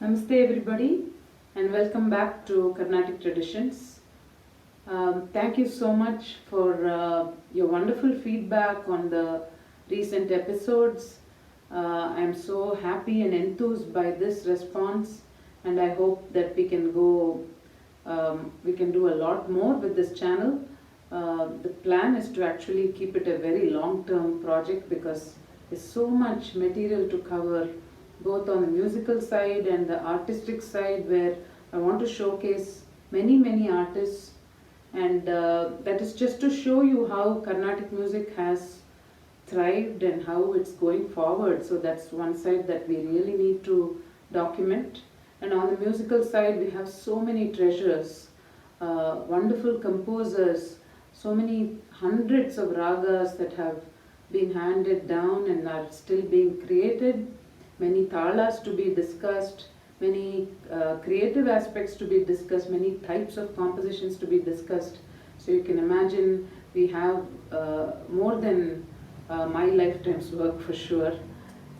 Namaste everybody and welcome back to Carnatic Traditions. Thank you so much for your wonderful feedback on the recent episodes. I'm so happy and enthused by this response, and I hope that we can do a lot more with this channel. The plan is to actually keep it a very long-term project because there's so much material to cover, both on the musical side and the artistic side, where I want to showcase many artists, and that is just to show you how Carnatic music has thrived and how it's going forward. So that's one side that we really need to document. And on the musical side, we have so many treasures, wonderful composers, so many hundreds of ragas that have been handed down and are still being created, many talas to be discussed, many creative aspects to be discussed, many types of compositions to be discussed. So you can imagine we have more than my lifetime's work for sure.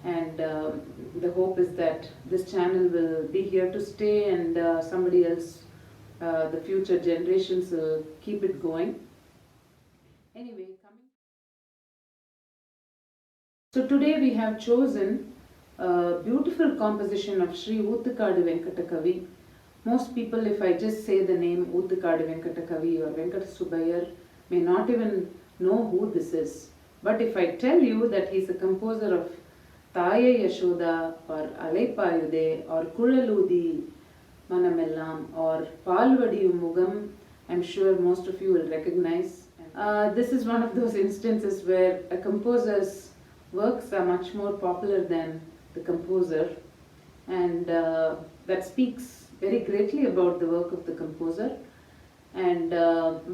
And the hope is that this channel will be here to stay, and somebody else, the future generations, will keep it going. Anyway, so today we have chosen a beautiful composition of Sri Oottukkadu Venkata Kavi. Most people, if I just say the name Oottukkadu Venkata Kavi or Venkata Subayar, may not even know who this is. But if I tell you that he is a composer of Thaya Yashoda or Alaipayude or Kulaludi Manamellam or Palvadiyum Mugam, I'm sure most of you will recognize. This is one of those instances where a composer's works are much more popular than the composer, and that speaks very greatly about the work of the composer. And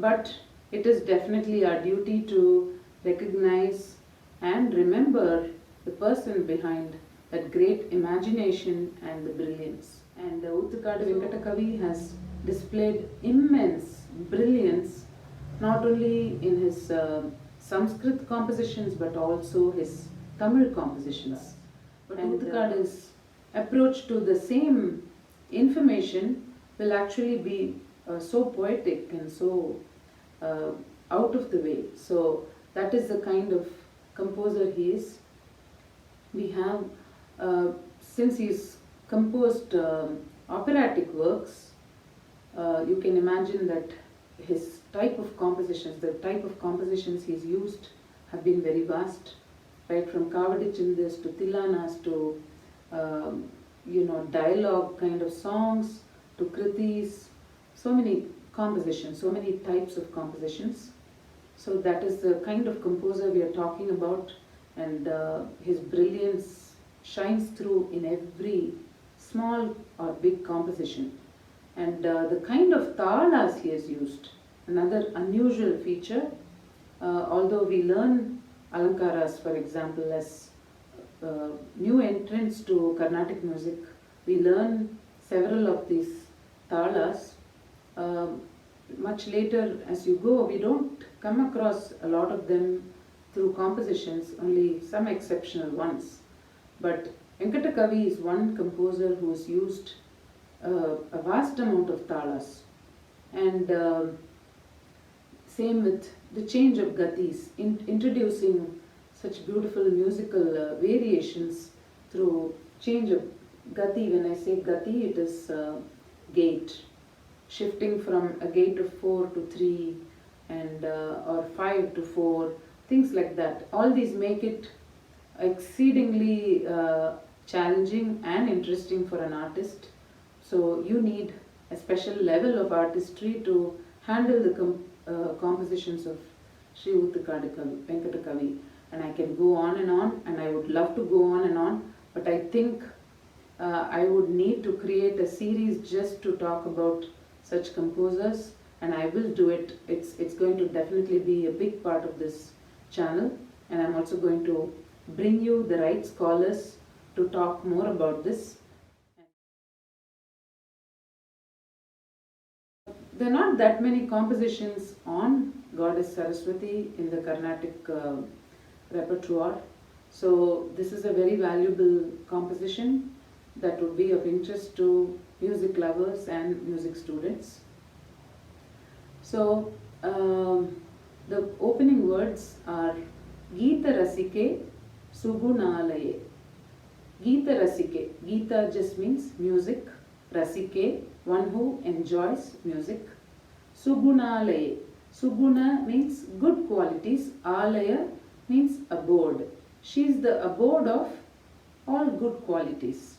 but it is definitely our duty to recognize and remember the person behind that great imagination and the brilliance. And Oottukkadu Venkata Kavi has displayed immense brilliance, not only in his Sanskrit compositions but also his Tamil compositions. But Oottukkadu's approach to the same information will actually be so poetic and so out of the way. So that is the kind of composer he is. We have, since he's composed operatic works, you can imagine that his type of compositions, the type of compositions he's used have been very vast, right from Kavadi Chindas to Tilanas to dialogue kind of songs to kritis, so many compositions, so many types of compositions. So that is the kind of composer we are talking about, and his brilliance shines through in every small or big composition. And the kind of talas he has used, another unusual feature. Although we learn alankaras, for example, as new entrants to Carnatic music, we learn several of these talas. Much later as you go, we don't come across a lot of them through compositions, only some exceptional ones. But Venkata Kavi is one composer who has used a vast amount of talas, and same with the change of gatis, introducing such beautiful musical variations through change of gati. When I say gati, it is gait, shifting from a gait of 4 to 3 and or 5 to 4, things like that. All these make it exceedingly challenging and interesting for an artist. So you need a special level of artistry to handle the compositions of Sri Oottukkadu Venkata Kavi. And I can go on, and I would love to go on, but I think I would need to create a series just to talk about such composers, and I will do it. It's going to definitely be a big part of this channel, and I'm also going to bring you the right scholars to talk more about this. There are not that many compositions on Goddess Saraswati in the Carnatic repertoire, so this is a very valuable composition, that would be of interest to music lovers and music students. So, the opening words are Gita Rasike Sugunalaye. Gita Rasike. Gita just means music. Rasike, one who enjoys music. Sugunalaye. Suguna means good qualities. Alaya means abode. She is the abode of all good qualities.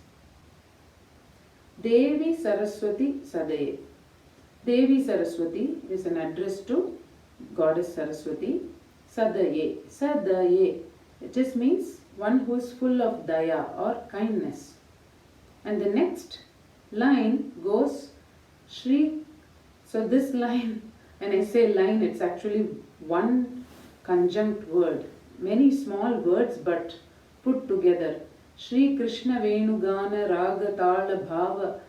Devi Saraswati Sadaye. Devi Saraswati is an address to Goddess Saraswati. Sadaye. Sadaye. It just means one who is full of daya or kindness. And the next line goes Shri. So this line, when I say line, it's actually one conjunct word. Many small words but put together. Shri Krishna Venugana Raga Tala Bhava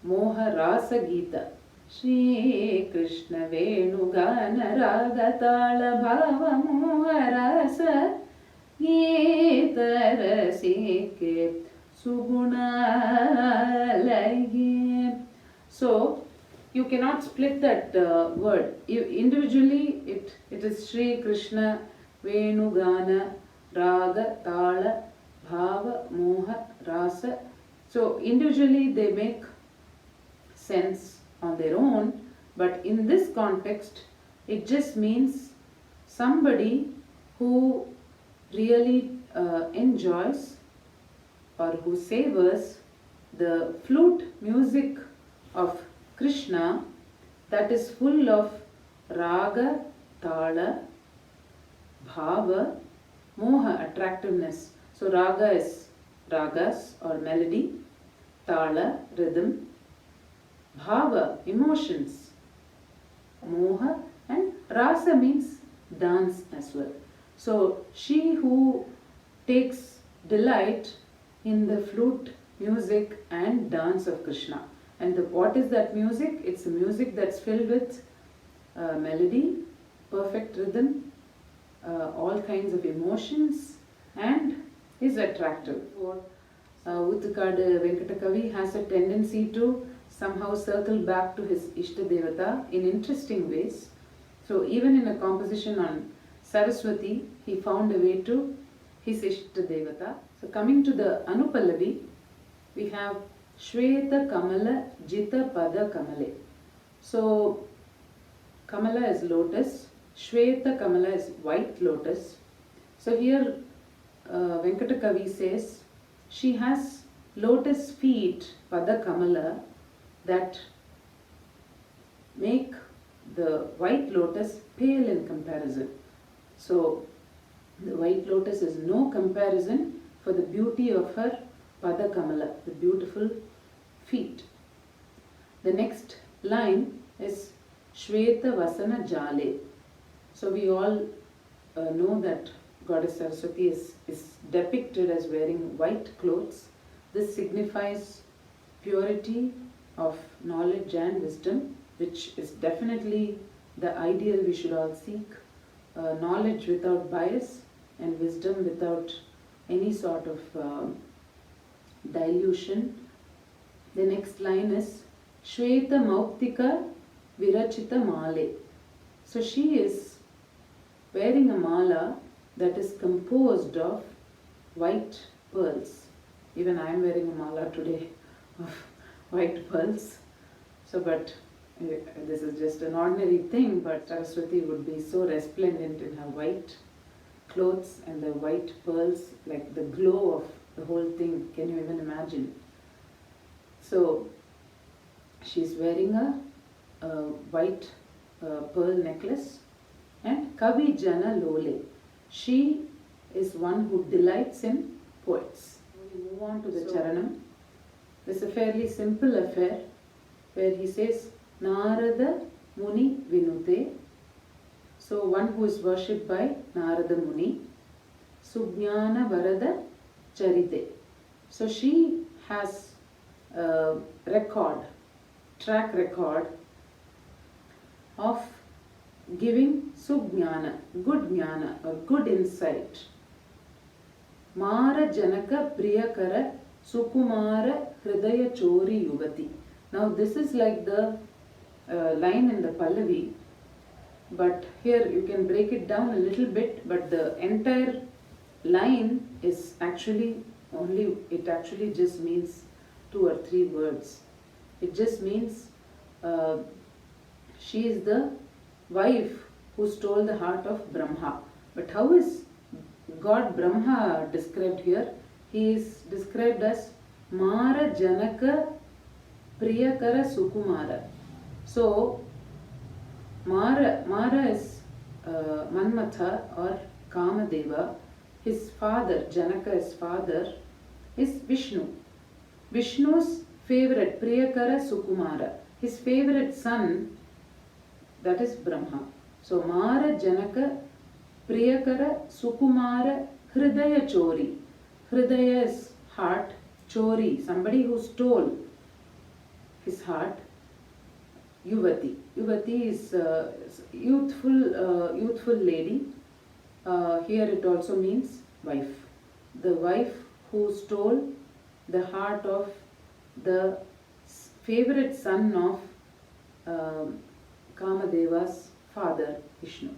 Moha Rasa Gita. Shri Krishna Venugana Raga Tala Bhava Moha Rasa Gita Rasike Sugunalaye. So you cannot split that word. Individually it is Shri Krishna Venugana Raga Tala Bhava Moha Rasa. So individually they make sense on their own, but in this context it just means somebody who really enjoys or who savors the flute music of Krishna that is full of raga, tala, bhava, moha, attractiveness. So raga is ragas or melody, tala, rhythm, bhava, emotions, moha, and rasa means dance as well. So she who takes delight in the flute music and dance of Krishna. And what is that music? It's a music that's filled with melody, perfect rhythm, all kinds of emotions, and is attractive. Oottukkadu Venkata Kavi has a tendency to somehow circle back to his Ishta Devata in interesting ways. So even in a composition on Saraswati, he found a way to his Ishta Devata. So coming to the Anupallavi, we have Shweta Kamala Jita Pada Kamale. So Kamala is lotus, Shweta Kamala is white lotus. So here Venkata Kavi says she has lotus feet, Pada Kamala, that make the white lotus pale in comparison. So the white lotus is no comparison for the beauty of her Pada Kamala, the beautiful feet. The next line is Shweta Vasana Jale. So we all know that Goddess Saraswati is depicted as wearing white clothes. This signifies purity of knowledge and wisdom, which is definitely the ideal we should all seek. Knowledge without bias and wisdom without any sort of dilution. The next line is Shweta Mauktika Virachita Male. So she is wearing a mala that is composed of white pearls. Even I am wearing a mala today of white pearls. So but this is just an ordinary thing, but Saraswati would be so resplendent in her white clothes and the white pearls, like the glow of the whole thing. Can you even imagine? So she's wearing a white pearl necklace. And Kavi Jana Lole. She is one who delights in poets. We move on to the Charanam. This is a fairly simple affair where he says Narada Muni Vinute. So one who is worshipped by Narada Muni. Sujnana Varada Charite. So she has a track record of giving Sujnana, good jnana or good insight. Mara Janaka Priyakara Sukumara Hridaya Chori Yuvati. Now this is like the line in the Pallavi, but here you can break it down a little bit, but the entire line is actually it actually just means 2 or 3 words. It just means she is the wife who stole the heart of Brahma. But how is God Brahma described here? He is described as Mara Janaka Priyakara Sukumara. So Mara is Manmatha or Kamadeva. His father, Janaka's father, is Vishnu. Vishnu's favorite, Priyakara Sukumara. His favorite son, that is Brahma. So Mara Janaka Priyakara Sukumara Hridaya Chori. Hridaya is heart, Chori, somebody who stole his heart. Yuvati. Yuvati is youthful lady. Here it also means wife. The wife who stole the heart of the favorite son of Kamadeva's father, Vishnu.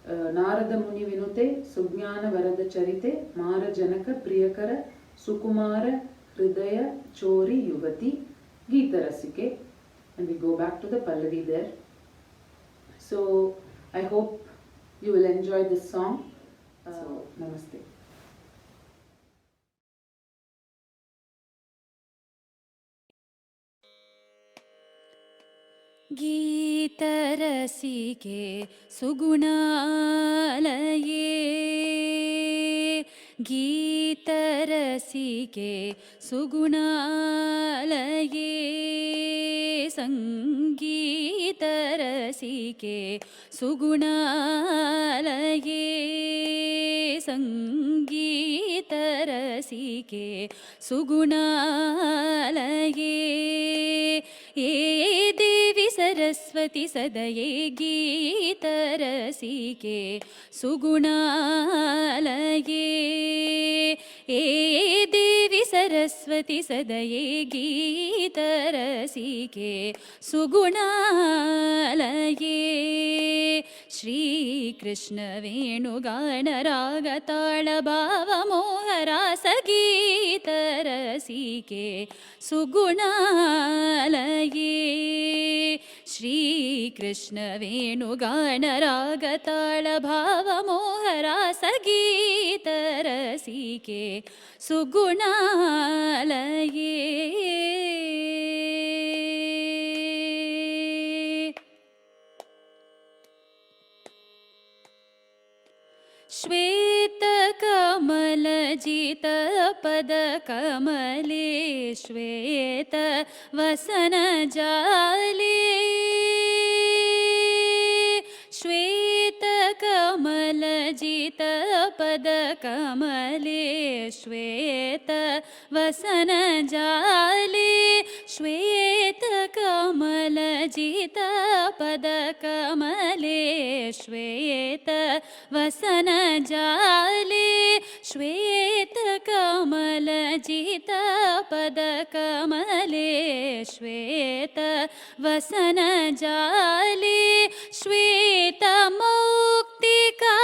Narada Muni Vinute Sugnana Varada Charite Mara Janaka Priyakara Sukumara Hridaya Chori Yuvati Gita Rasike. And we go back to the Pallavi there. So I hope you will enjoy this song. So Namaste. Gita Rasike Sugunalaye, Gita Rasike Sugunalaye, Sangeeta Rasike Sugunalaye, Sangeeta Rasike Sugunalaye. ये देवी सरस्वती सदये गीता रसिके सुगुणालये, ये देवी सरस्वती सदये गीता रसिके सुगुणालये. श्री कृष्ण वेणुगान राग ताल भाव मोहरास गीत रसिके सुगुणालये. श्री कृष्ण वेणुगान राग ताल भाव मोहरास गीत रसिके सुगुणालये. श्वेत कमलजित पद कमले, श्वेत वसन जाले, श्वेत कमलजित पद कमले, श्वेत वसन जाले, श्वेत कमलजित पद कमले, श्वेत वसन जाले, श्वेत कमलजित पद कमले, श्वेत वसन जाले, श्वेत मौक्तिका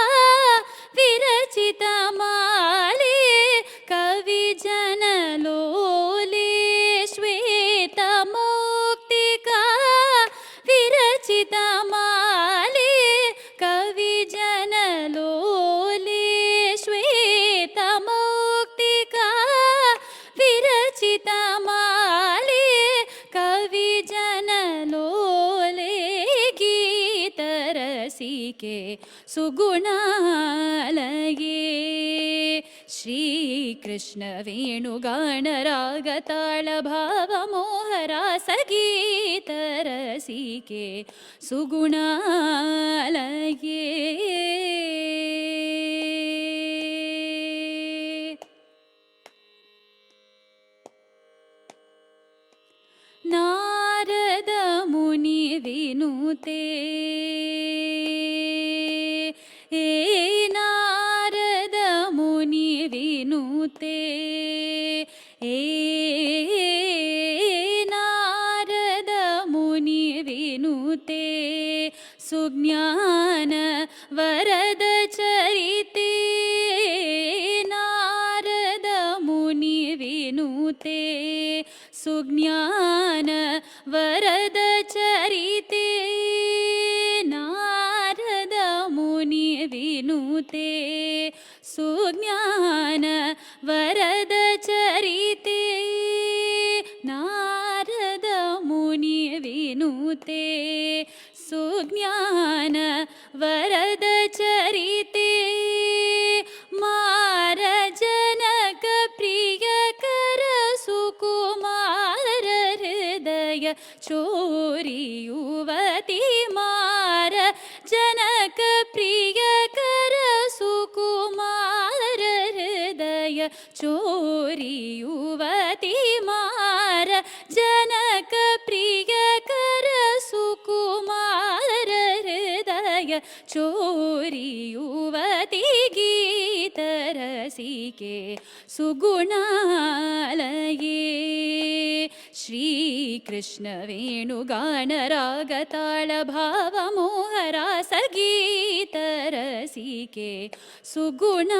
विरचित माले, कवि जन लोले, श्वेत मौक्तिका विरचित माले, कवि जन लोले, श्वेत मौक्तिका विरचित माले, कवि जन लोले. गीत रसिके सुगुणालये. श्री कृष्ण वेणुगान राग ताल भाव मोहरास गीत रसिके सुगुणालये. नारद मुनि विनुते, हे नारद मुनि विनुते, सुज्ञान वरद चरिते नारद मुनि विनुते सुज्ञान वरद चरिते नारद मुनि विनुते सुज्ञान वरद चरिते नारद मुनि विनुते सुज्ञान वरद चरिते मार जनक प्रिय कर सुकुमार हृदय चोरी युवती मार जनक प्रिय कर सुकुमार हृदय चोरी युवती मार जनक प्रिय कर सुकुमार हृदय चोरी युवती गीत रसिके सुगुणालये श्री कृष्ण वेणुगान राग ताल भाव मोहरास गीत रसिके सुगुणालये।